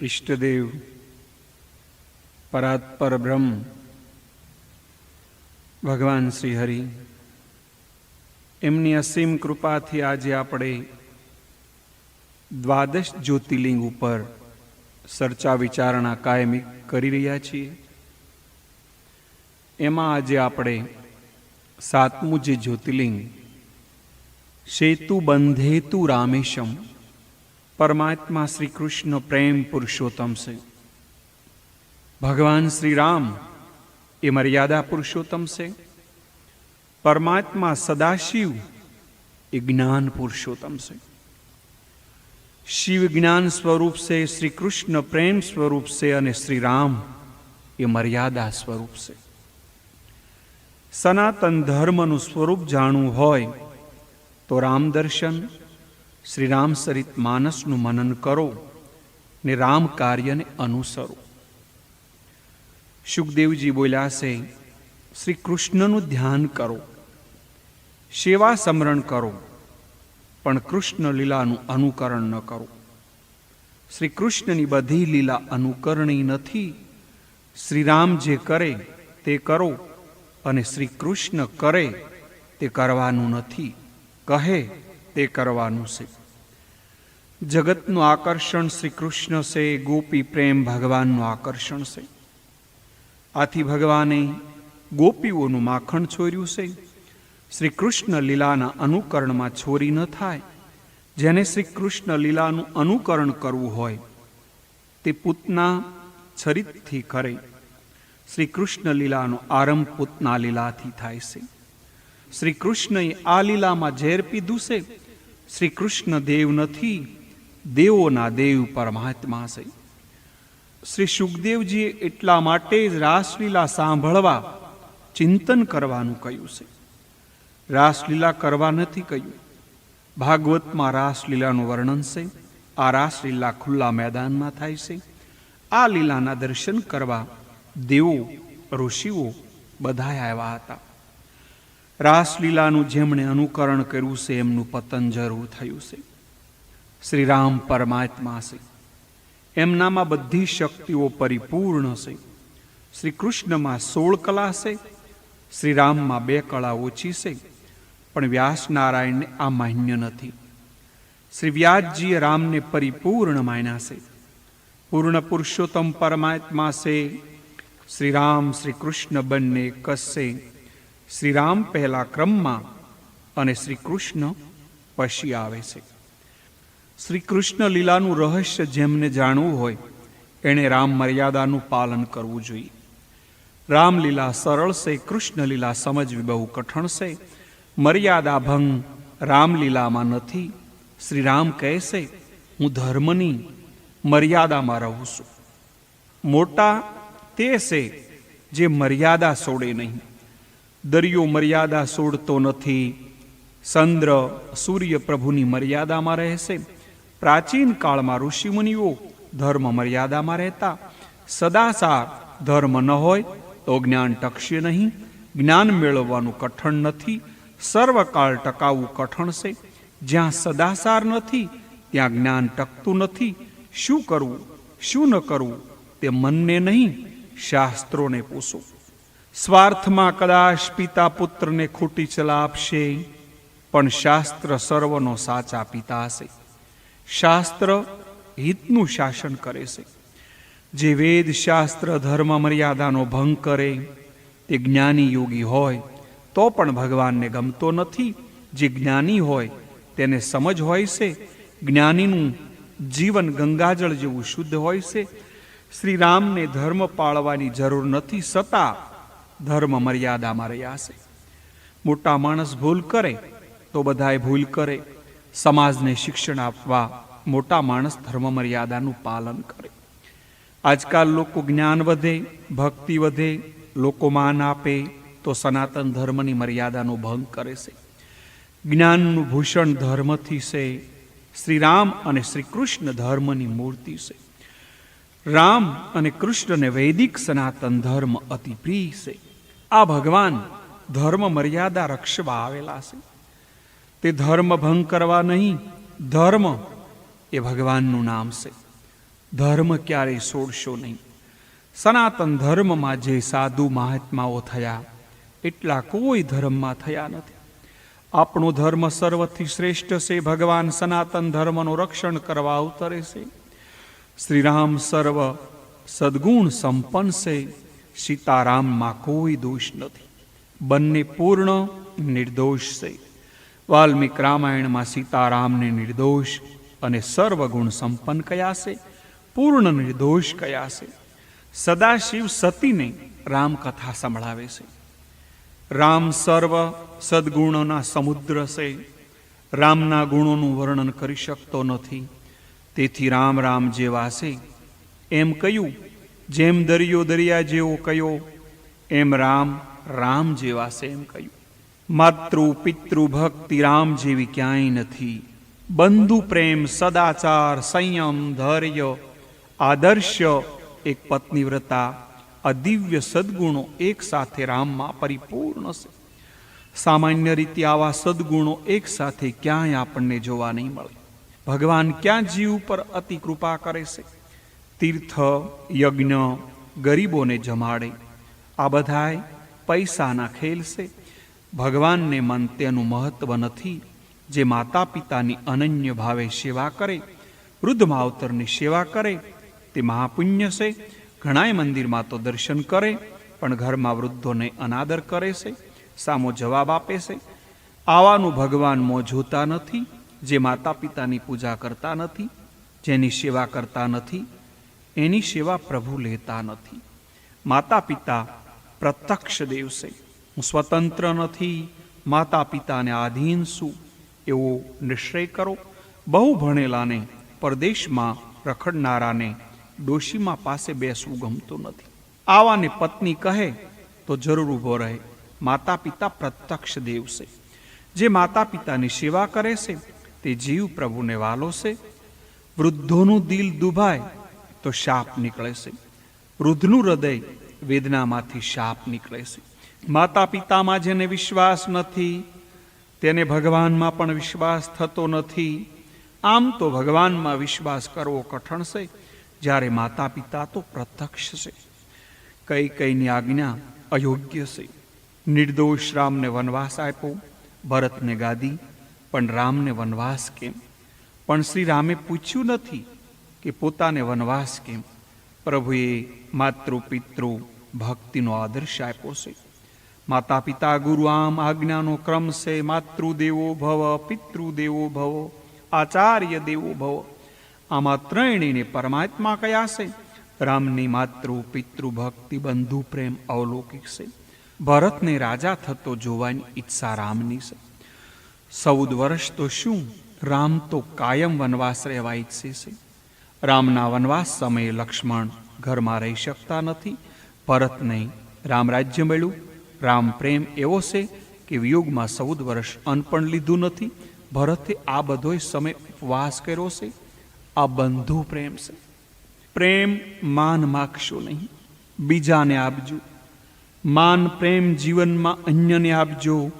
इष्टदेव परात्पर ब्रह्म भगवान श्री हरि एमनी असीम कृपाथी आज आपणे द्वादश ज्योतिर्लिंग पर चर्चा विचारणा कायमी करी रह्या छीए। एमां आज आपणे सातमું जे ज्योतिर्लिंग सेतु बंधेतु रामेशम परमात्मा श्री कृष्ण प्रेम पुरुषोत्तम से भगवान श्री राम ये मर्यादा पुरुषोत्तम से परमात्मा सदाशिव ये ज्ञान पुरुषोत्तम से शिव ज्ञान स्वरूप से श्री कृष्ण प्रेम स्वरूप से अने श्री राम ये मर्यादा स्वरूप से सनातन धर्मनु स्वरूप जाणવું होय तो राम दर्शन श्री राम सरित मानसनु मनन करो ने राम कार्य ने अनुसरो। सुखदेवजी बोल्या से श्री कृष्णनु ध्यान करो, सेवा समरण करो, पण कृष्ण लीलानु अनुकरण न करो। श्री कृष्णनी बधी लीला अनुकरणी नथी। श्री राम जे करे ते करो अने श्री कृष्ण करे ते करवानुं नथी, कहे ते करवानुं से। जगतनु आकर्षण श्री कृष्ण से, गोपी प्रेम भगवाननु आकर्षण से। आथी भगवाने गोपीओनुं माखण छोर्युं से। श्री कृष्ण लीलाना अनुकरणमां छोरी न थाय। जेने श्री कृष्ण लीलानुं अनुकरण करवुं होय ते पूतना चरित्रथी करे। श्री कृष्ण लीलानो आरंभ पूतना लीलाथी थाय छे। श्री कृष्णए आ लीलामां झेर पीधुं छे। श्री कृष्ण देव नथी, देवोना देव परमात्मा छे। श्री सुखदेवजीए एटला माटे ज रासलीला सांभळवा चिंतन करवानुं कह्युं छे। रासलीला करवा नथी कह्युं। भागवतमां रासलीलानुं वर्णन छे। आ रासलीला खुल्ला मैदानमां थाय छे। आ लीलाना दर्शन करवा देवो ऋषिओ बधाय आव्या हता। रासलीलानुं जेमणे अनुकरण कर्युं छे एमनुं पतन जरूर थयुं छे। श्री राम परमात्मा छे। एमनामां बधी शक्तिओ परिपूर्ण छे। श्री कृष्णमां 16 कला छे। श्री राममां 2 कला ओછી छे, पण व्यास नारायणने आ मान्य नथी। श्री व्यासजीए रामने परिपूर्ण मान्या छे। पूर्ण पुरुषोत्तम परमात्मा छे। श्री राम श्री कृष्ण बंने एक ज छे। श्री राम पहला क्रम में अने श्री कृष्ण पछी आवे छे। श्री कृष्ण लीलानु रहस्य जेमने जाणवुं होय एणे राम मर्यादानुं पालन करवुं जोईए। रामलीला सरल से, कृष्ण लीला समजवी बहु कठण से। मर्यादा भंग रामलीलामां नथी। श्री राम कहे छे हूँ धर्मनी मर्यादामां रहूं छुं। मोटा ते छे जे मर्यादा सोडे नहीं। दरियो मर्यादा सोडतो नथी। चंद्र सूर्य प्रभुनी मर्यादामां रहे छे। प्राचीन काल में ऋषि मुनिओ धर्म मर्यादामां रहता। सदाचार धर्म न होय तो ज्ञान टकशे नहीं। ज्ञान मेळववानुं कठण नथी। सर्वकाल टकावू कठण छे। ज्यां सदाचार नथी त्यां ज्ञान टकतुं नथी। शुं करवुं शुं न करवुं ते मनने नहीं, शास्त्रों ने पूछो। स्वार्थ में कदाच पिता पुत्र ने खोटी सलाह आपशे, पण शास्त्र सर्वनो साचा पिता छे। शास्त्र हितनु शासन करे छे। जे वेद शास्त्र धर्म मर्यादानो भंग करे ते ज्ञानी योगी होय तो पण भगवान ने गमतो नथी। जे ज्ञानी होय तेने समज होय छे। ज्ञानीनु जीवन गंगाजल जेवुं शुद्ध होय छे। श्री राम ने धर्म पाळवानी जरूर नथी, सता धर्म मर्यादा में रह्या छे। मोटा माणस भूल करे तो बधाए भूल करे। समाज ने शिक्षण आपवा मोटा माणस धर्म मर्यादानुं पालन करे। आजकाल लोको ज्ञान वधे, भक्ति वधे, लोको मान आपे तो सनातन धर्मनी मर्यादानो भंग करे छे। ज्ञाननुं भूषण धर्मथी छे। श्री राम अने श्री कृष्ण धर्मनी मूर्ति छे। राम अने कृष्ण ने वैदिक सनातन धर्म अति प्रिय छे। आ भगवान धर्म मर्यादा रक्षवा आवेला छे। ते धर्म भंग करवा नहीं। धर्म એ ભગવાનનું નામ છે। ધર્મ ક્યારેય છોડશો નહીં. સનાતન ધર્મમાં જે સાધુ મહાત્માઓ થયા એટલા કોઈ ધર્મમાં થયા નથી. આપણો ધર્મ સર્વથી શ્રેષ્ઠ છે. ભગવાન સનાતન ધર્મનું રક્ષણ કરવા અવતરે છે. શ્રીરામ સર્વ સદગુણ સંપન્ન છે. સીતારામમાં કોઈ દોષ નથી. બંને પૂર્ણ નિર્દોષ છે. વાલ્મીક રામાયણમાં સીતારામને નિર્દોષ અને સર્વગુણ સંપન્ન કયા છે, પૂર્ણ નિર્દોષ કયા છે. સદાશિવ સતીને રામકથા સંભળાવે છે. રામ સર્વ સદગુણોના સમુદ્ર છે. રામના ગુણોનું વર્ણન કરી શકતો નથી. તેથી રામ રામ જેવા છે એમ કહ્યું. જેમ દરિયો દરિયા જેવો કયો એમ રામ રામ જેવા છે એમ કહ્યું. માતૃ પિતૃ ભક્તિ રામ જેવી ક્યાંય નથી. બંધુ પ્રેમ, સદાચાર, સંયમ, ધૈર્ય, આદર્શ્ય, એક પત્નીવ્રતા, આ દિવ્ય સદગુણો એક સાથે રામમાં પરિપૂર્ણ છે. સામાન્ય રીતે આવા સદગુણો એક સાથે ક્યાંય આપણને જોવા નહીં મળે. ભગવાન ક્યાં જીવ ઉપર અતિ કૃપા કરે છે. તીર્થ, યજ્ઞ, ગરીબોને જમાડે, આ બધાય પૈસાના ખેલ છે. ભગવાનને મન તેનું મહત્વ નથી. જે માતા પિતાની અનન્ય ભાવે સેવા કરે, વૃદ્ધ માવતરની સેવા કરે, તે મહાપુણ્ય છે. ઘણાય મંદિરમાં તો દર્શન કરે પણ ઘરમાં વૃદ્ધોને અનાદર કરે છે, સામો જવાબ આપે છે. આવાનું ભગવાન મોં જોતા નથી. જે માતા પિતાની પૂજા કરતા નથી, જેની સેવા કરતા નથી, એની સેવા પ્રભુ લેતા નથી. માતા પિતા પ્રત્યક્ષ દેવ છે. હું સ્વતંત્ર નથી, માતા પિતાને આધીન છું એવો નિશ્ચય કરો. બહુ ભણેલાને, પરદેશમાં રખડનારાને ડોશીમાં પાસે બેસવું ગમતું નથી. આવાને પત્ની કહે તો જરૂર ઊભો રહે. માતા પિતા પ્રત્યક્ષ દેવ છે. જે માતા પિતાની સેવા કરે છે તે જીવ પ્રભુને વાલો છે. વૃદ્ધોનું દિલ દુભાય તો શાપ નીકળે છે. વૃદ્ધનું હૃદય વેદનામાંથી શાપ નીકળે છે. માતા પિતામાં જેને વિશ્વાસ નથી તેને ભગવાનમાં પણ વિશ્વાસ થતો નથી. આમ તો ભગવાનમાં વિશ્વાસ કરવો કઠણ છે, જ્યારે માતા પિતા તો પ્રત્યક્ષ છે. કઈની આજ્ઞા અયોગ્ય છે. નિર્દોષ રામને વનવાસ આપ્યો, ભરતને ગાદી, પણ રામને વનવાસ કેમ? પણ શ્રી રામે પૂછ્યું નથી કે પોતાને વનવાસ કેમ. પ્રભુએ માતૃ પિતૃ ભક્તિનો આદર્શ આપ્યો છે. માતા પિતા ગુરુ આમ આજ્ઞાનો ક્રમ છે. માતૃદેવો ભવ, પિતૃદેવો ભવ, આચાર્ય દેવો ભવ. આમાં ત્રણેયને પરમાત્મા કયા છે? રામની માતૃ પિતૃ ભક્તિ બંધુ પ્રેમ અવલૌકિક છે. ભરતને રાજા થતો જોવાની ઈચ્છા રામની છે. 14 વર્ષ તો શું, રામ તો કાયમ વનવાસ રહેવા ઈચ્છે છે. રામના વનવાસ સમયે લક્ષ્મણ ઘરમાં રહી શકતા નથી. ભરતને રામ રાજ્ય મળ્યું. રામ પ્રેમ એવો છે કે વિયોગમાં 14 વર્ષ અન્ન પણ લીધું નથી. ભરતે આ બધોય સમય ઉપવાસ કર્યો છે. આ બંધુ પ્રેમ છે. પ્રેમ માન માગશો નહીં, બીજાને આપજો. માન પ્રેમ જીવનમાં અન્યને આપજો.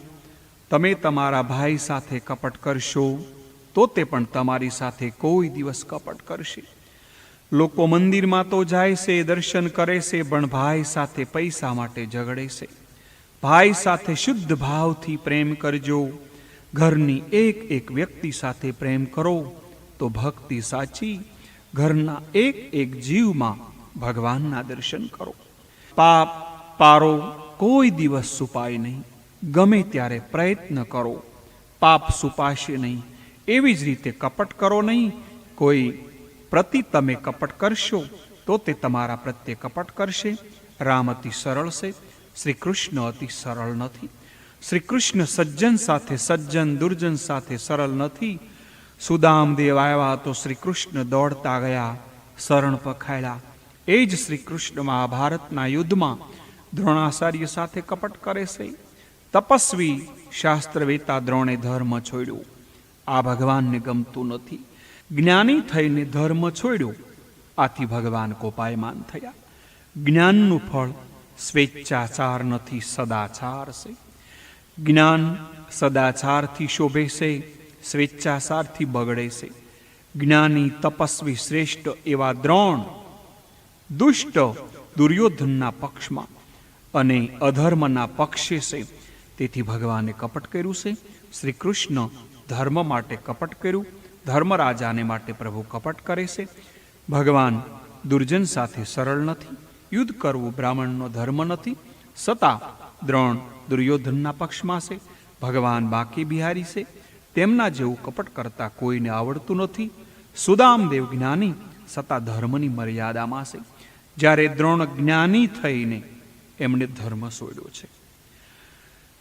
તમે તમારા ભાઈ સાથે કપટ કરશો તો તે પણ તમારી સાથે કોઈ દિવસ કપટ કરશે. લોકો મંદિરમાં તો જાય છે, દર્શન કરે છે, પણ ભાઈ સાથે પૈસા માટે ઝઘડે છે. ભાઈ સાથે શુદ્ધ ભાવથી પ્રેમ કરજો. ઘરની એક એક વ્યક્તિ સાથે પ્રેમ કરો તો ભક્તિ સાચી. ઘરના એક એક જીવમાં ભગવાનના દર્શન કરો. પાપ પારો કોઈ દિવસ સુપાય નહીં. ગમે ત્યારે પ્રયત્ન કરો, પાપ સુપાશે નહીં. એવી જ રીતે કપટ કરો નહીં. કોઈ પ્રતિ તમે કપટ કરશો તો તે તમારા પ્રત્યે કપટ કરશે. રામ અતિ સરળ છે, શ્રી કૃષ્ણ અતિ સરળ નથી. શ્રી કૃષ્ણ સજ્જન સાથે સજ્જન, દુર્જન સાથે સરળ નથી. સુદામદેવ આવ્યા તો શ્રી કૃષ્ણ દોડતા ગયા, શરણ પખાડ્યા. એ જ શ્રી કૃષ્ણ મહાભારતના યુદ્ધમાં દ્રોણાચાર્ય સાથે કપટ કરે છે. તપસ્વી શાસ્ત્રવેતા દ્રોણે ધર્મ છોડ્યો. આ ભગવાનને ગમતું નથી. જ્ઞાની થઈને ધર્મ છોડ્યો. આથી ભગવાન કોપાયમાન થયા. જ્ઞાનનું ફળ સ્વેચ્છાચાર નથી, સદાચાર છે. જ્ઞાન સદાચારથી શોભે છે, સ્વેચ્છાચારથી બગડે છે. જ્ઞાની તપસ્વી શ્રેષ્ઠ એવા દ્રોણ દુષ્ટ દુર્યોધનના પક્ષમાં અને અધર્મના પક્ષે છે. તેથી ભગવાને કપટ કર્યું છે. શ્રી કૃષ્ણ ધર્મ માટે કપટ કર્યું. ધર્મરાજાને માટે પ્રભુ કપટ કરે છે. ભગવાન દુર્જન સાથે સરળ નથી. યુદ્ધ કરવું બ્રાહ્મણનો ધર્મ નથી. છતાં દ્રોણ દુર્યોધનના પક્ષમાં છે. ભગવાન બાકી બિહારી છે. તેમના જેવું કપટ કરતા કોઈને આવડતું નથી. સુદામદેવ જ્ઞાની છતાં ધર્મની મર્યાદામાં છે. જ્યારે દ્રોણ જ્ઞાની થઈને એમણે ધર્મ છોડ્યો છે.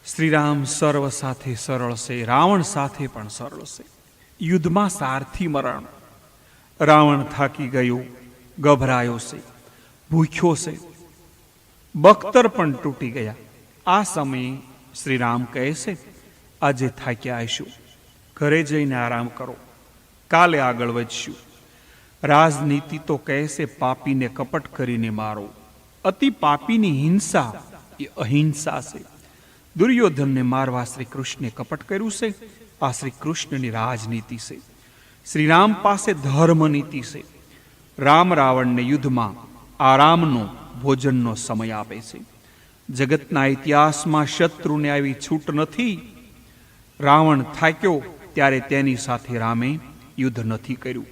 શ્રીરામ સર્વ સાથે સરળ છે. રાવણ સાથે પણ સરળ છે. યુદ્ધમાં સારથી મરણ. રાવણ થાકી ગયો, ગભરાયો છે, ભૂખ્યો છે. બખ્તર પણ તૂટી ગયા. આ સમયે શ્રીરામ કહે છે, આજે થાક્યા આવીશું, ઘરે જઈને આરામ કરો, કાલે આગળ વધશું. રાજનીતિ તો કહે છે પાપીને કપટ કરીને મારો. અતિ પાપીની હિંસા એ અહિંસા છે. દુર્યોધનને મારવા શ્રી કૃષ્ણે કપટ કર્યું છે. આ શ્રી કૃષ્ણની રાજનીતિ છે. શ્રીરામ પાસે ધર્મનીતિ છે. રામ રાવણને યુદ્ધમાં આરામનો ભોજનનો સમય આપે છે. જગતના ઇતિહાસમાં શત્રુને આવી છૂટ નથી. રાવણ થાક્યો ત્યારે તેની સાથે રામે યુદ્ધ નથી કર્યું.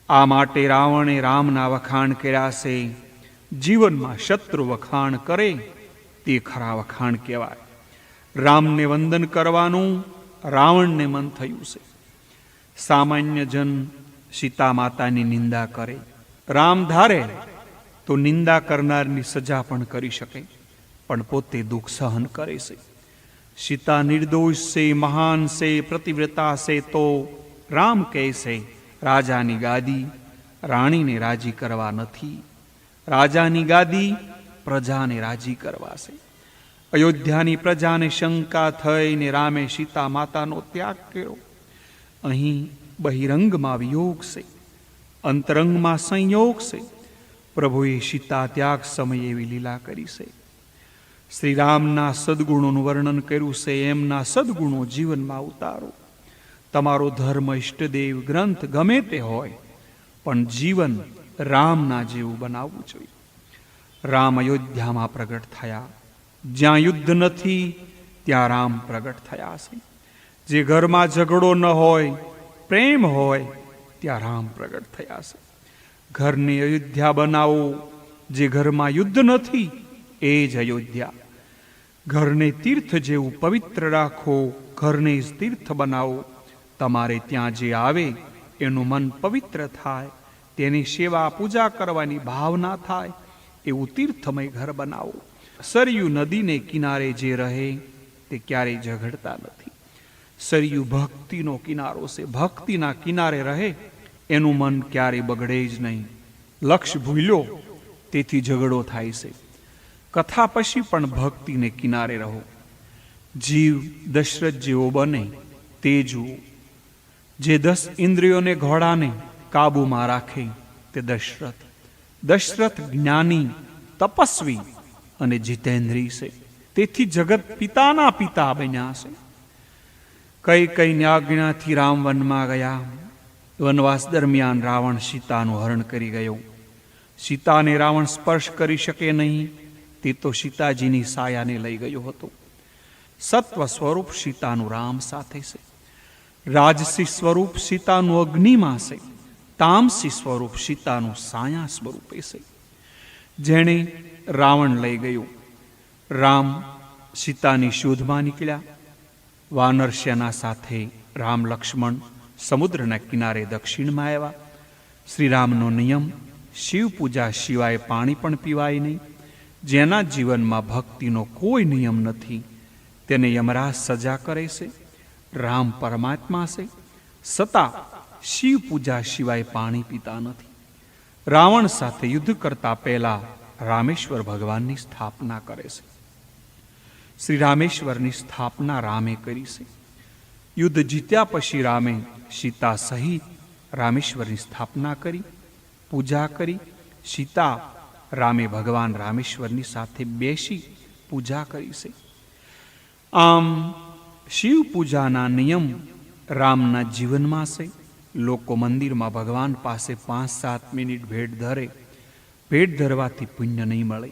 આ માટે રાવણે રામના વખાણ કર્યા છે. જીવનમાં શત્રુ વખાણ કરે તે ખરા વખાણ કહેવાય. રામને વંદન કરવાનું રાવણને મન થયું છે. સામાન્ય જન સીતા માતાની નિંદા કરે, રામ ધારે તો નિંદા કરનારની સજા પણ કરી શકે, પણ પોતે દુઃખ સહન કરે છે. સીતા નિર્દોષ છે, મહાન છે, પ્રતિવ્રતા છે, તો રામ કહે છે રાજાની ગાદી રાણીને રાજી કરવા નથી. રાજાની ગાદી પ્રજાને રાજી કરવા છે. અયોધ્યાની પ્રજાને શંકા થઈને રામે સીતા માતાનો ત્યાગ કર્યો. અહીં બહિરંગમાં વિયોગ છે, અંતરંગમાં સંયોગ છે. પ્રભુએ સીતા ત્યાગ સમયે એવી લીલા કરી છે. શ્રી રામના સદગુણોનું વર્ણન કર્યું છે. એમના સદગુણો જીવનમાં ઉતારો. તમારો ધર્મ, ઇષ્ટદેવ, ગ્રંથ ગમે તે હોય, પણ જીવન રામના જેવું બનાવવું જોઈએ. રામ અયોધ્યામાં પ્રગટ થયા. જ્યાં યુદ્ધ નથી ત્યાં રામ પ્રગટ થયા છે. જે ઘરમાં ઝઘડો ન હોય, પ્રેમ હોય, ત્યાં રામ પ્રગટ થયા છે. ઘરની અયોધ્યા બનાવો. જે ઘરમાં યુદ્ધ નથી એ જ અયોધ્યા. ઘરને તીર્થ જેવું પવિત્ર રાખો. ઘરને જ તીર્થ બનાવો. તમારે ત્યાં જે આવે એનું મન પવિત્ર થાય, તેની સેવા પૂજા કરવાની ભાવના થાય, એવું તીર્થમય ઘર બનાવો. સરયુ નદીને કિનારે જે રહે તે ક્યારેય ઝઘડતા નથી. સરયુ ભક્તિનો કિનારો છે. ભક્તિના કિનારે રહે એનું મન ક્યારેય બગડે જ નહીં. લક્ષ્ય ભૂલ્યો તેથી ઝઘડો થાય છે. કથા પછી પણ ભક્તિને કિનારે રહો. જીવ દશરથ જેવો બને તે જુઓ. જે 10 ઇન્દ્રિયોને ઘોડાને કાબુમાં રાખે તે દશરથ. દશરથ જ્ઞાની, તપસ્વી અને જીતેન્દ્રી છે. તેથી જગત પિતાના પિતા બન્યા છે. કઈ કઈની આજ્ઞાથી રામ વનમાં ગયા. વનવાસ દરમિયાન રાવણ સીતાનું હરણ કરી ગયો. સીતાને રાવણ સ્પર્શ કરી શકે નહીં. તે તો સીતાજીની સાયાને લઈ ગયો હતો. સત્વ સ્વરૂપ સીતાનું રામ સાથે છે. રાજસી સ્વરૂપ સીતાનું અગ્નિમાં છે. તામસી સ્વરૂપ સીતાનું સાયા સ્વરૂપે છે. જેણે રાવણ લઈ ગયો. રામ સીતાની શોધમાં નીકળ્યા. વાનર સેના સાથે રામ લક્ષ્મણ સમુદ્રના કિનારે દક્ષિણમાં આવ્યા. શ્રીરામનો નિયમ શિવ પૂજા સિવાય પાણી પણ પીવાય નહીં. જેના જીવનમાં ભક્તિનો કોઈ નિયમ નથી તેને યમરાજ સજા કરે છે. રામ પરમાત્મા છે, છતાં શિવ પૂજા સિવાય પાણી પીતા નથી. રાવણ સાથે યુદ્ધ કરતા પહેલા રામેશ્વર ભગવાનની સ્થાપના કરે છે. શ્રી રામેશ્વરની સ્થાપના રામે કરી છે. યુદ્ધ જીત્યા પછી રામે સીતા સહિત રામેશ્વરની સ્થાપના કરી, પૂજા કરી. સીતા રામે ભગવાન રામેશ્વરની સાથે બેસી પૂજા કરી છે. આમ શિવ પૂજાના નિયમ રામના જીવનમાં છે. લોકો મંદિરમાં ભગવાન પાસે 5-7 મિનિટ ભેટ ધરે. ભેટ ધરવાથી પુણ્ય નહીં મળે.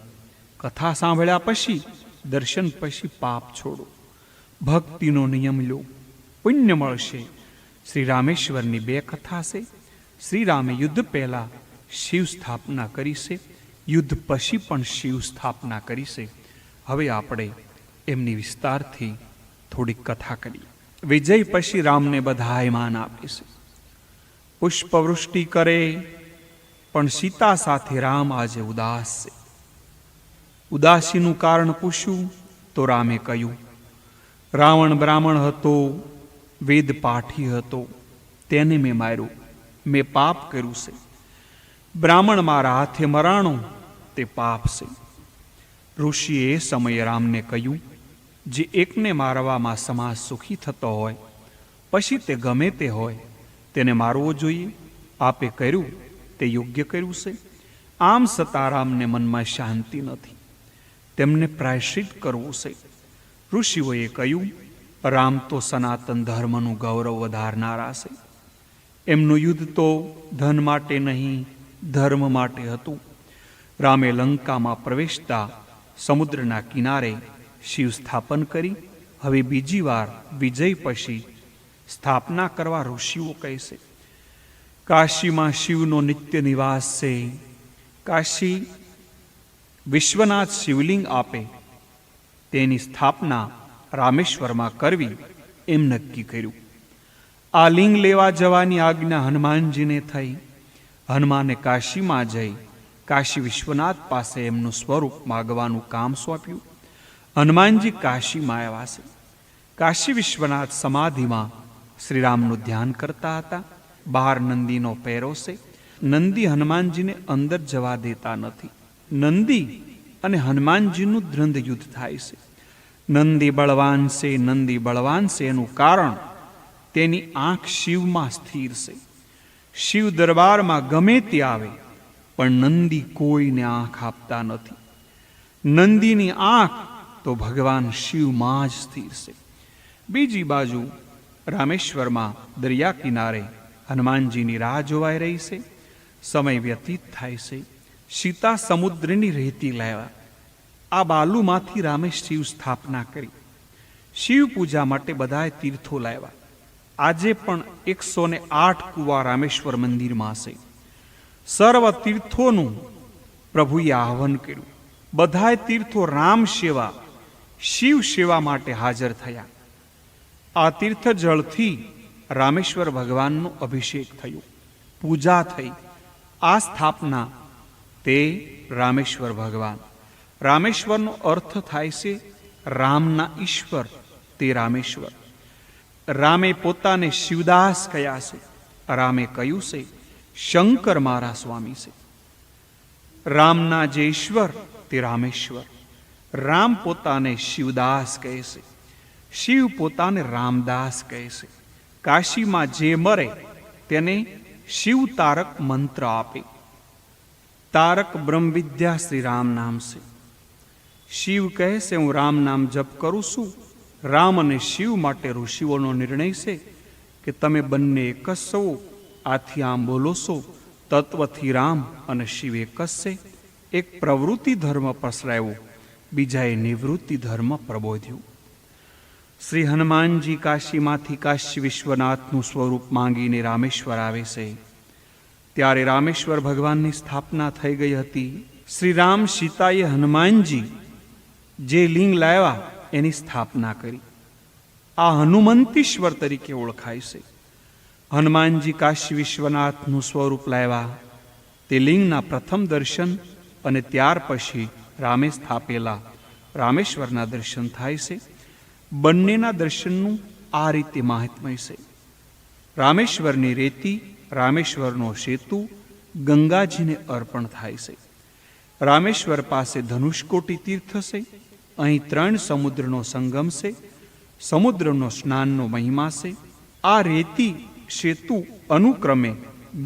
કથા સાંભળ્યા પછી, દર્શન પછી પાપ છોડો. ભક્તિનો નિયમ લો, પુણ્ય મળશે. શ્રી રામેશ્વરની 2 કથા છે. શ્રી રામે યુદ્ધ પહેલા શિવ સ્થાપના કરી છે, યુદ્ધ પછી પણ શિવ સ્થાપના કરી છે. હવે આપણે એમની વિસ્તારથી થોડીક કથા કરીએ. વિજય પછી રામને બધાય માન આપે છે, પુષ્પવૃષ્ટિ કરે, પણ સીતા સાથે રામ આજે ઉદાસ છે. ઉદાસીનું કારણ પૂછ્યું તો રામે કહ્યું, રાવણ બ્રાહ્મણ હતો, વેદ પાઠી હતો, તેને મેં માર્યો, મેં પાપ કર્યું છે. બ્રાહ્મણ મારા હાથે મરાણો તે પાપ છે. ઋષિએ એ સમયે રામને કહ્યું, જે એકને મારવામાં સમાજ સુખી થતો હોય, પછી તે ગમે તે હોય, તેને મારવો જોઈએ. આપે કર્યું તે યોગ્ય કર્યું છે. આમ છતાં રામને મનમાં શાંતિ નથી, તેમને પ્રાયશ્ચિત કરવું છે. ઋષિઓએ કહ્યું, રામ તો સનાતન ધર્મનું ગૌરવ વધારનારા છે. એમનું યુદ્ધ તો ધન માટે નહીં, ધર્મ માટે હતું. રામે લંકામાં પ્રવેશતા સમુદ્રના કિનારે શિવ સ્થાપન કરી. હવે બીજી વાર વિજય પછી સ્થાપના કરવા ઋષિઓ કહે છે. કાશીમાં શિવનો નિત્ય નિવાસ છે. કાશી વિશ્વનાથ શિવલિંગ આપે, તેની સ્થાપના રામેશ્વરમાં કરવી એમ નક્કી કર્યું. આ લિંગ લેવા જવાની આજ્ઞા હનુમાનજીને થઈ. હનુમાને કાશીમાં જઈ કાશી વિશ્વનાથ પાસે એમનું સ્વરૂપ માગવાનું કામ સોંપ્યું. હનુમાનજી કાશીમાં આવ્યા છે. કાશી વિશ્વનાથ સમાધિમાં શ્રીરામનું ધ્યાન કરતા હતા. બહાર નંદીનો પહેરો છે. નંદી હનુમાનજીને અંદર જવા દેતા નથી. નંદી અને હનુમાનજીનું દ્વંદ્વ યુદ્ધ થાય છે. નંદી બળવાન છે, નંદી બળવાન છે એનું કારણ તેની આંખ શિવમાં સ્થિર છે. શિવ દરબારમાં ગમે તે આવે, પણ નંદી કોઈને આંખ આપતા નથી. નંદીની આંખ તો ભગવાન શિવમાં જ સ્થિર છે. બીજી બાજુ રામેશ્વરમાં દરિયા કિનારે હનુમાનજીની રાહ જોવાઈ રહી છે. સમય વ્યતીત થાય છે. સીતા સમુદ્રની રેતી લાવ્યા. આ બાલુમાંથી રામે શિવ સ્થાપના કરી. શિવ પૂજા માટે બધાએ તીર્થો લાવ્યા. આજે પણ 108 કુવા રામેશ્વર મંદિરમાં છે. સર્વ તીર્થોનું પ્રભુએ આહ્વાન કર્યું. બધાય તીર્થો રામ સેવા, શિવ સેવા માટે હાજર થયા. આ તીર્થ જળથી રામેશ્વર ભગવાનનો અભિષેક થયો, પૂજા થઈ. આ સ્થાપના તે રામેશ્વર ભગવાન. રામેશ્વરનો અર્થ થાય છે રામના ઈશ્વર, તે રામેશ્વર. રામે પોતાને શિવદાસ કહ્યા છે. રામે કહ્યું છે, શંકર મારા સ્વામી છે. રામના જે ઈશ્વર તે રામેશ્વર. રામ પોતાને શિવદાસ કહે છે, શિવ પોતાને રામદાસ કહે છે. કાશીમાં જે મરે તેને શિવ તારક મંત્ર આપે. તારક બ્રહ્મ વિદ્યા શ્રી રામ નામ છે. શિવ કહે છે, હું રામ નામ જપ કરું છું. રામ અને શિવ માટે ઋષિઓનો નિર્ણય છે કે તમે બંને એક જ છો. આથી આમ બોલો છો, તત્વથી રામ અને શિવ એક જ છે. એક પ્રવૃત્તિ ધર્મ પસરાયો, બીજાએ નિવૃત્તિ ધર્મ પ્રબોધ્યું. શ્રી હનુમાનજી કાશીમાંથી કાશી વિશ્વનાથનું સ્વરૂપ માંગીને રામેશ્વર આવે છે. ત્યારે રામેશ્વર ભગવાનની સ્થાપના થઈ ગઈ હતી. શ્રી રામ સીતાએ હનુમાનજી જે લિંગ લાવ્યા એની સ્થાપના કરી. આ હનુમંતીશ્વર તરીકે ઓળખાય છે. હનુમાનજી કાશી વિશ્વનાથનું સ્વરૂપ લાવ્યા. તે લિંગના પ્રથમ દર્શન અને ત્યાર પછી રામે સ્થાપેલા રામેશ્વરના દર્શન થાય છે. બંનેના દર્શનનું આ રીતે મહાત્મ્ય છે. રામેશ્વરની રેતી, રામેશ્વરનો સેતુ ગંગાજીને અર્પણ થાય છે. રામેશ્વર પાસે ધનુષકોટી તીર્થ છે. અહીં 3 સમુદ્રનો સંગમ છે. સમુદ્રનો સ્નાનનો મહિમા છે. આ રેતી સેતુ અનુક્રમે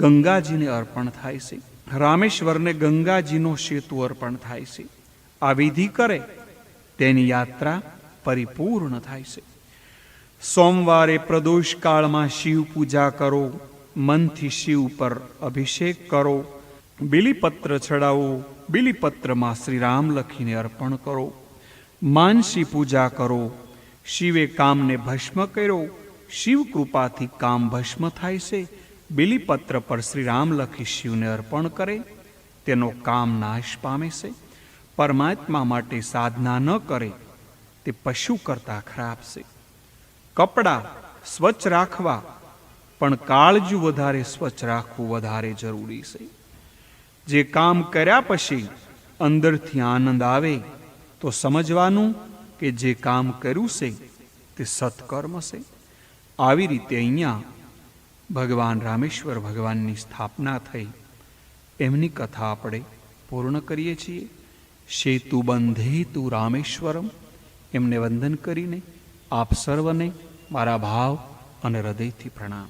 ગંગાજીને અર્પણ થાય છે. રામેશ્વરને ગંગાજીનો સેતુ અર્પણ થાય છે. આ વિધિ કરે તેની યાત્રા પરિપૂર્ણ થાય છે. સોમવારે પ્રદોષ કાળમાં શિવ પૂજા કરો. મનથી શિવ ઉપર અભિષેક કરો, બિલીપત્ર ચડાવો, બિલીપત્રમાં શ્રી રામ લખીને અર્પણ કરો, માનસી પૂજા કરો. શિવે કામને ભસ્મ કર્યો, શિવ કૃપાથી કામ ભસ્મ થાય છે. બિલીપત્ર પર શ્રી રામ લખી શિવને અર્પણ કરે, તેનો કામ નાશ પામે છે. પરમાત્મા માટે સાધના ન કરે તે પશુ કરતા ખરાબ છે. કપડાં સ્વચ્છ રાખવા, પણ કાળજું વધારે સ્વચ્છ રાખવું વધારે જરૂરી છે. જે કામ કર્યા પછી અંદરથી આનંદ આવે તો સમજવાનું કે જે કામ કર્યું છે તે સત્કર્મ છે. આવી રીતે અહીંયા ભગવાન રામેશ્વર ભગવાનની સ્થાપના થઈ, એમની કથા આપણે પૂર્ણ કરીએ છીએ. સેતુ બંધે તું રામેશ્વરમ, એમને વંદન કરીને આપ સર્વને મારા ભાવ અને હૃદયથી પ્રણામ.